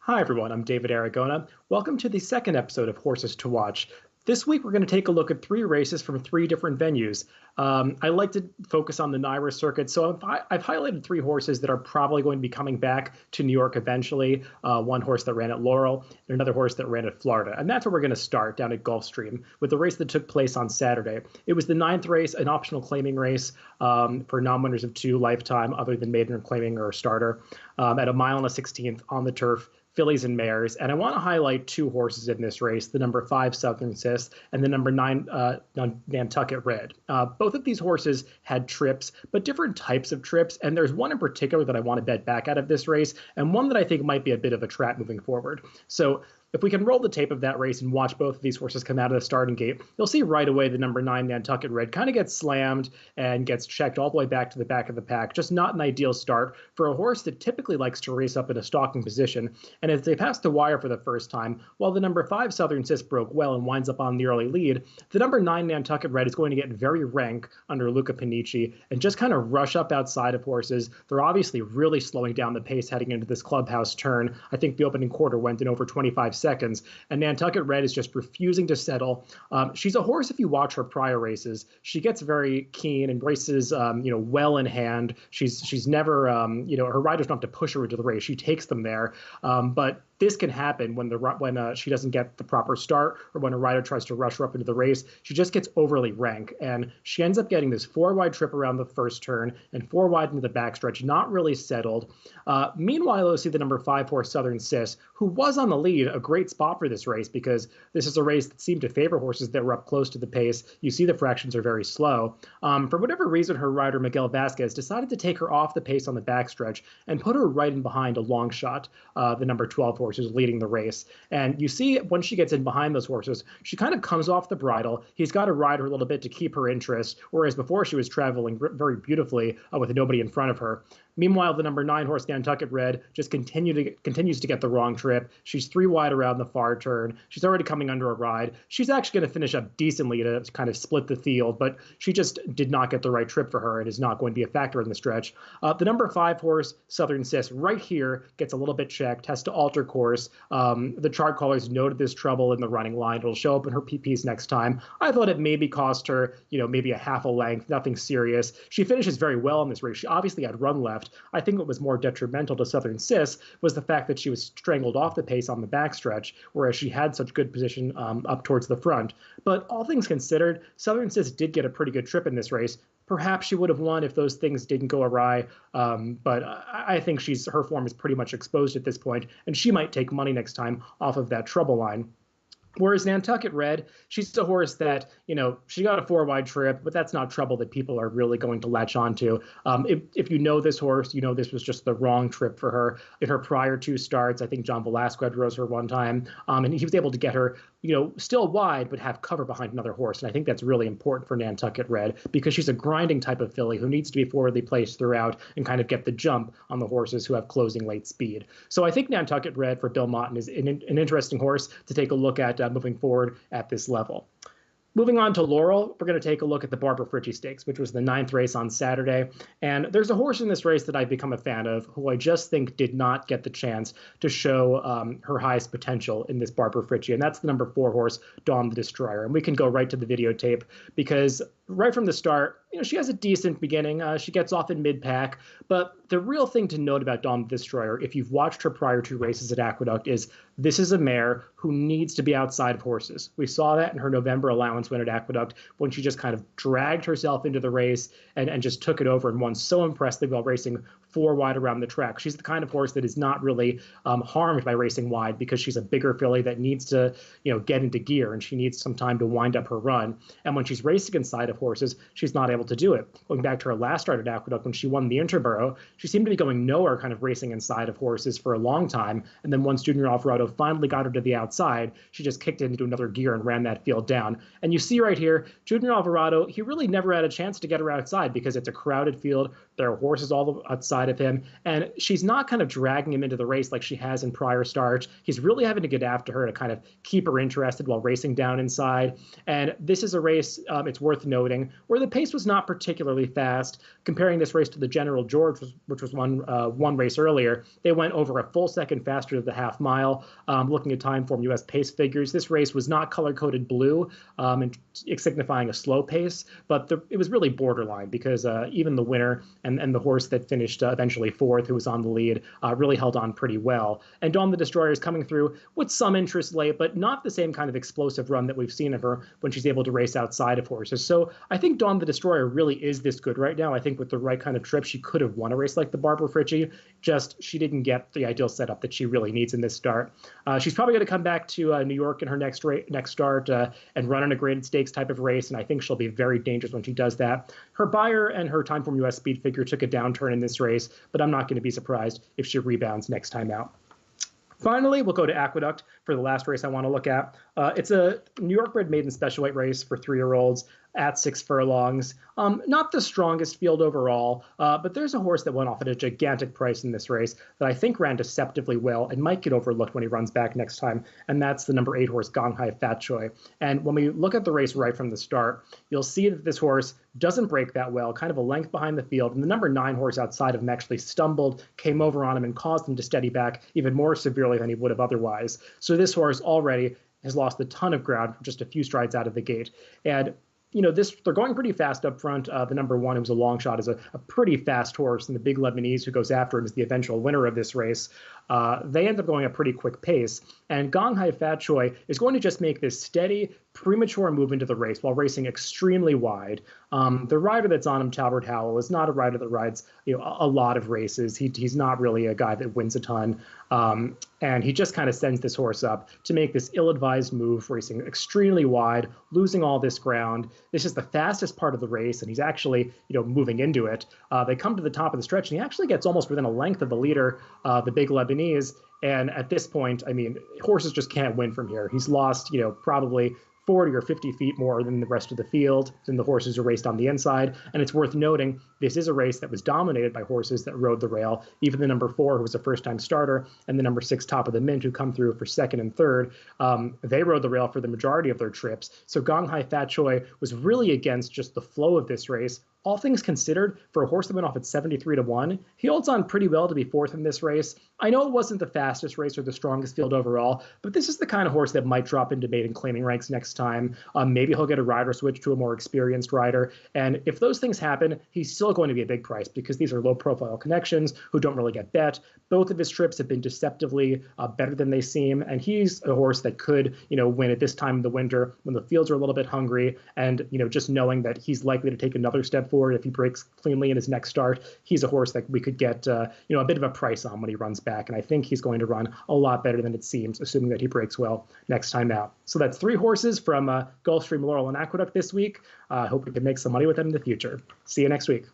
Hi, everyone. I'm David Aragona. Welcome to the second episode of Horses to Watch. This week, we're going to take a look at three races from three different venues. I like to focus on the NYRA circuit, so I've highlighted three horses that are probably going to be coming back to New York eventually. One horse that ran at Laurel, and another horse that ran at Florida. And that's where we're going to start, down at Gulfstream, with the race that took place on Saturday. It was the ninth race, an optional claiming race for non-winners of two lifetime, other than maiden or claiming or a starter, at a mile and a 16th on the turf. Fillies and mares. And I want to highlight two horses in this race, the number 5 Southern Sis and the number 9 Nantucket Red. Both of these horses had trips, but different types of trips. And there's one in particular that I want to bet back out of this race, and one that I think might be a bit of a trap moving forward. So if we can roll the tape of that race and watch both of these horses come out of the starting gate, you'll see right away the number 9 Nantucket Red kind of gets slammed and gets checked all the way back to the back of the pack. Just not an ideal start for a horse that typically likes to race up in a stalking position. And as they pass the wire for the first time, while the number 5 Southern Sis broke well and winds up on the early lead, the number 9 Nantucket Red is going to get very rank under Luca Panici and just kind of rush up outside of horses. They're obviously really slowing down the pace heading into this clubhouse turn. I think the opening quarter went in over 25 seconds, and Nantucket Red is just refusing to settle. She's a horse, if you watch her prior races, she gets very keen and races, well in hand. She's never, her riders don't have to push her into the race. She takes them there. But this can happen when she doesn't get the proper start, or when a rider tries to rush her up into the race. She just gets overly rank, and she ends up getting this 4-wide trip around the first turn and 4 wide into the backstretch, not really settled. Meanwhile, you'll see the number 5 horse Southern Sis, who was on the lead, a great spot for this race because this is a race that seemed to favor horses that were up close to the pace. You see the fractions are very slow. For whatever reason, her rider Miguel Vasquez decided to take her off the pace on the backstretch and put her right in behind a long shot, the number 12 horse who's leading the race. And you see when she gets in behind those horses, she kind of comes off the bridle. He's got to ride her a little bit to keep her interest, whereas before she was traveling very beautifully with nobody in front of her. Meanwhile, the number 9 horse Nantucket Red just continues to get the wrong trip. She's 3 wide around the far turn. She's already coming under a ride. She's actually going to finish up decently to kind of split the field, but she just did not get the right trip for her and is not going to be a factor in the stretch. The number 5 horse Southern Sis right here gets a little bit checked, has to alter course. The chart callers noted this trouble in the running line. It'll show up in her PPs next time. I thought it maybe cost her, maybe a half a length, nothing serious. She finishes very well in this race. She obviously had run left. I think what was more detrimental to Southern Sis was the fact that she was strangled off the pace on the backstretch, whereas she had such good position up towards the front. But all things considered, Southern Sis did get a pretty good trip in this race. Perhaps she would have won if those things didn't go awry, but I think her form is pretty much exposed at this point, and she might take money next time off of that trouble line. Whereas Nantucket Red, she's a horse that, she got a 4-wide trip, but that's not trouble that people are really going to latch onto. If you know this horse, this was just the wrong trip for her. In her prior 2 starts, I think John Velasquez rose her one time, and he was able to get her, still wide, but have cover behind another horse. And I think that's really important for Nantucket Red because she's a grinding type of filly who needs to be forwardly placed throughout and kind of get the jump on the horses who have closing late speed. So I think Nantucket Red for Bill Motton is an interesting horse to take a look at moving forward at this level. Moving on to Laurel, we're going to take a look at the Barbara Fritchie Stakes, which was the 9th race on Saturday. And there's a horse in this race that I've become a fan of, who I just think did not get the chance to show her highest potential in this Barbara Fritchie, and that's the number 4 horse, Dawn the Destroyer. And we can go right to the videotape because right from the start, she has a decent beginning. She gets off in mid-pack, but the real thing to note about Dawn the Destroyer, if you've watched her prior 2 races at Aqueduct, is this is a mare who needs to be outside of horses. We saw that in her November allowance win at Aqueduct when she just kind of dragged herself into the race and just took it over and won so impressively while racing 4 wide around the track. She's the kind of horse that is not really harmed by racing wide because she's a bigger filly that needs to, get into gear, and she needs some time to wind up her run. And when she's racing inside of horses, she's not able to do it. Going back to her last start at Aqueduct when she won the Interborough, she seemed to be going nowhere kind of racing inside of horses for a long time. And then once Junior Alvarado finally got her to the outside, she just kicked into another gear and ran that field down. And you see right here, Junior Alvarado, he really never had a chance to get her outside because it's a crowded field. There are horses all outside outside of him, and she's not kind of dragging him into the race like she has in prior starts. He's really having to get after her to kind of keep her interested while racing down inside. And this is a race, it's worth noting, where the pace was not particularly fast. Comparing this race to the General George, which was one race earlier, they went over a full second faster to the half mile. Looking at Timeform US pace figures, this race was not color-coded blue, and signifying a slow pace, but it was really borderline because even the winner and the horse that finished eventually fourth, who was on the lead, really held on pretty well. And Dawn the Destroyer is coming through with some interest late, but not the same kind of explosive run that we've seen of her when she's able to race outside of horses. So I think Dawn the Destroyer really is this good right now. I think with the right kind of trip, she could have won a race like the Barbara Fritchie, just she didn't get the ideal setup that she really needs in this start. She's probably going to come back to New York in her next start and run in a graded stakes type of race, and I think she'll be very dangerous when she does that. Her Beyer and her Timeform US speed figure took a downturn in this race, but I'm not going to be surprised if she rebounds next time out. Finally, we'll go to Aqueduct for the last race I want to look at. It's a New York bred maiden special weight race for 3-year-olds at 6 furlongs. Not the strongest field overall, but there's a horse that went off at a gigantic price in this race that I think ran deceptively well and might get overlooked when he runs back next time, and that's the number 8 horse Gong Hai Fat Choi. And when we look at the race right from the start, you'll see that this horse doesn't break that well, kind of a length behind the field, and the number 9 horse outside of him actually stumbled, came over on him, and caused him to steady back even more severely than he would have otherwise. So this horse already has lost a ton of ground from just a few strides out of the gate. And they're going pretty fast up front. The number 1, who's a long shot, is a pretty fast horse, and the big Lebanese who goes after him is the eventual winner of this race. They end up going at a pretty quick pace, and Gong Hai Fat Choi is going to just make this steady, premature move into the race while racing extremely wide. The rider that's on him, Talbert Howell, is not a rider that rides a lot of races. He's not really a guy that wins a ton, and he just kind of sends this horse up to make this ill-advised move, racing extremely wide, losing all this ground. This is the fastest part of the race, and he's actually moving into it. They come to the top of the stretch, and he actually gets almost within a length of the leader, the big Lebanese. And at this point, I mean, horses just can't win from here. He's lost, probably 40 or 50 feet more than the rest of the field, than the horses who raced on the inside. And it's worth noting, this is a race that was dominated by horses that rode the rail. Even the number 4, who was a first-time starter, and the number 6, Top of the Mint, who come through for second and third, they rode the rail for the majority of their trips. So Gong Hai Fat Choi was really against just the flow of this race. All things considered, for a horse that went off at 73-1, he holds on pretty well to be fourth in this race. I know it wasn't the fastest race or the strongest field overall, but this is the kind of horse that might drop into maiden claiming ranks next time. Maybe he'll get a rider switch to a more experienced rider. And if those things happen, he's still going to be a big price because these are low-profile connections who don't really get bet. Both of his trips have been deceptively better than they seem, and he's a horse that could, win at this time of the winter when the fields are a little bit hungry, and, just knowing that he's likely to take another step forward if he breaks cleanly in his next start. He's a horse that we could get, a bit of a price on when he runs back, and I think he's going to run a lot better than it seems, assuming that he breaks well next time out. So that's 3 horses from Gulfstream, Laurel, and Aqueduct this week. I hope we can make some money with them in the future. See you next week.